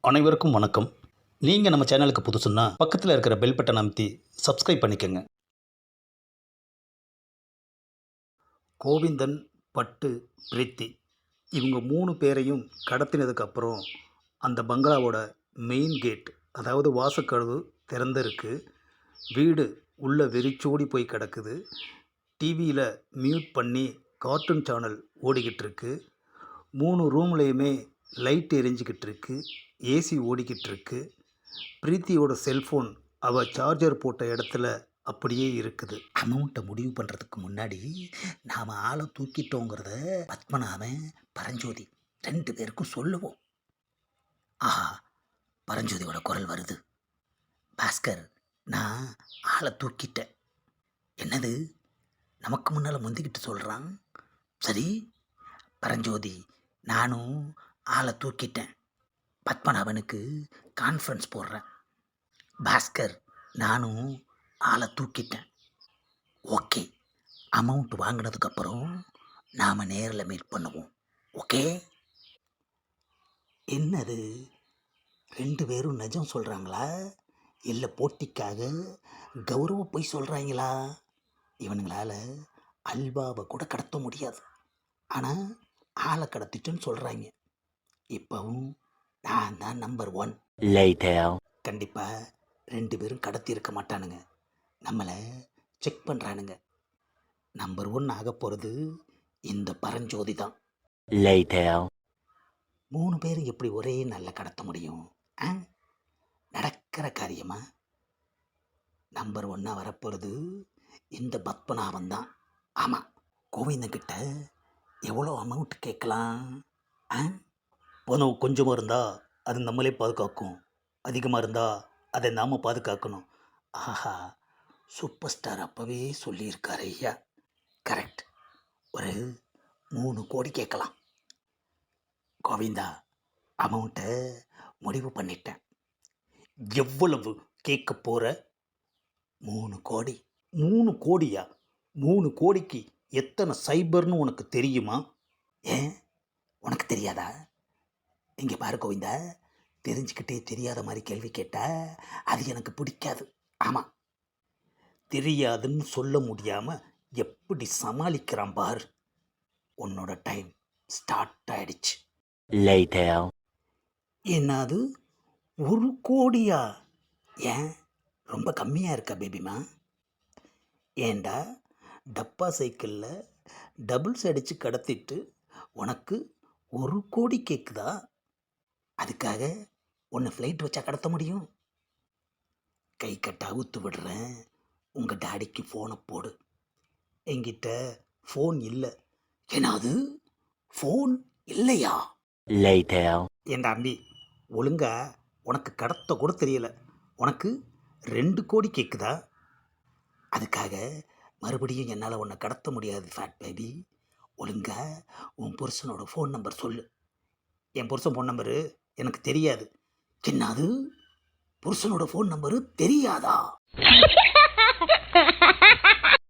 அனைவருக்கும் வணக்கம். நீங்கள் நம்ம சேனலுக்கு புதுசுன்னா பக்கத்தில் இருக்கிற பெல் பட்டனை அமைத்தி சப்ஸ்கிரைப் பண்ணிக்கோங்க. கோவிந்தன், பட்டு, பிரீத்தி இவங்க 3 பேரையும் கடத்தினதுக்கப்புறம் அந்த பங்களாவோட மெயின் கேட், அதாவது வாசக்கதவு திறந்திருக்கு. வீடு உள்ள வெறிச்சோடி போய் கிடக்குது. டிவியில் மியூட் பண்ணி கார்ட்டூன் சேனல் ஓடிக்கிட்டு இருக்கு. 3 ரூம்லேயுமே லைட் எரிஞ்சிக்கிட்டு இருக்கு. ஏசி ஓடிக்கிட்டு இருக்கு. பிரீத்தியோட செல்ஃபோன் அவள் சார்ஜர் போட்ட இடத்துல அப்படியே இருக்குது. அமௌண்ட்டை முடிவு பண்ணுறதுக்கு முன்னாடி நாம் ஆளை தூக்கிட்டோங்கிறத பத்மநாபன், பரஞ்சோதி 2 பேருக்கும் சொல்லுவோம். ஆஹா, பரஞ்சோதியோட குரல் வருது. பாஸ்கர், நான் ஆளை தூக்கிட்டேன். என்னது, நமக்கு முன்னால் முந்திக்கிட்டு சொல்கிறான். சரி பரஞ்சோதி, நானும் ஆளை தூக்கிட்டேன். பத்மநாபனுக்கு கான்ஃபரன்ஸ் போடுறேன். பாஸ்கர், நானும் ஆளை தூக்கிட்டேன். ஓகே, அமௌண்ட் வாங்கினதுக்கப்புறம் நாம் நேரில் மீட் பண்ணுவோம். ஓகே. என்னது, 2 பேரும் நிஜம் சொல்கிறாங்களா இல்லை போட்டிக்காக கௌரவ போய் சொல்கிறாங்களா? இவனுங்களால் அல்வாவை கூட கடத்த முடியாது, ஆனால் ஆளை கடத்திட்டுன்னு சொல்கிறாங்க. இப்போவும் நான் தான் நம்பர் 1. கண்டிப்பாக 2 பேரும் கடத்தி இருக்க மாட்டானுங்க, நம்மளை செக் பண்ணுறானுங்க. நம்பர் 1 ஆக போகிறது இந்த பரஞ்சோதி தான். 3 பேரும் எப்படி ஒரே நாளில் கடத்த முடியும்? நடக்கிற காரியமா? நம்பர் 1 வரப்போகிறது இந்த பத்மநாபன் தான். ஆமாம், கோவிந்தங்கிட்ட எவ்வளோ அமௌண்ட் கேட்கலாம்? பணம் கொஞ்சமாக இருந்தால் அது நம்மளே பாதுகாக்கும், அதிகமாக இருந்தால் அதை நாம் பாதுகாக்கணும். ஆஹா, சூப்பர் ஸ்டார் அப்போவே சொல்லியிருக்காரு ஐயா. கரெக்ட், ஒரு 3 கோடி கேட்கலாம். கோவிந்தா, அமௌண்ட்டை முடிவு பண்ணிட்டேன். எவ்வளவு கேட்க போகிற? 3 கோடி. 3 கோடியா? 3 கோடிக்கு எத்தனை சைபர்னு உனக்கு தெரியுமா? ஏன், உனக்கு தெரியாதா? இங்கே பாரு கோவிந்தா, தெரிஞ்சுக்கிட்டே தெரியாத மாதிரி கேள்வி கேட்டால் அது எனக்கு பிடிக்காது. ஆமாம், தெரியாதுன்னு சொல்ல முடியாமல் எப்படி சமாளிக்கிறான் பார். உன்னோட டைம் ஸ்டார்ட் ஆயிடுச்சு. என்னது, 1 கோடியா? ஏன், ரொம்ப கம்மியாக இருக்கா பேபிமா? ஏண்டா, டப்பா சைக்கிளில் டபுள்ஸ் அடித்து கடத்திட்டு உனக்கு 1 கோடி கேட்குதா? அதுக்காக உன்னை ஃப்ளைட் வச்சா கடத்த முடியும்? கை கட்ட அவுத்து விடுறேன், உங்கள் டாடிக்கு ஃபோனை போடு. என்கிட்ட ஃபோன் இல்லை. என்னது, ஃபோன் இல்லையா? என் தம்பி, ஒழுங்கா உனக்கு கடத்த கூட தெரியல, உனக்கு 2 கோடி கேட்குதா? அதுக்காக மறுபடியும் என்னால் உன்னை கடத்த முடியாது ஃபேட் பேபி. ஒழுங்கா உன் புருஷனோட ஃபோன் நம்பர் சொல்லு. என் புருஷன் ஃபோன் நம்பரு எனக்கு தெரியாது. என்னது, புருஷனோட ஃபோன் நம்பரு தெரியாதா?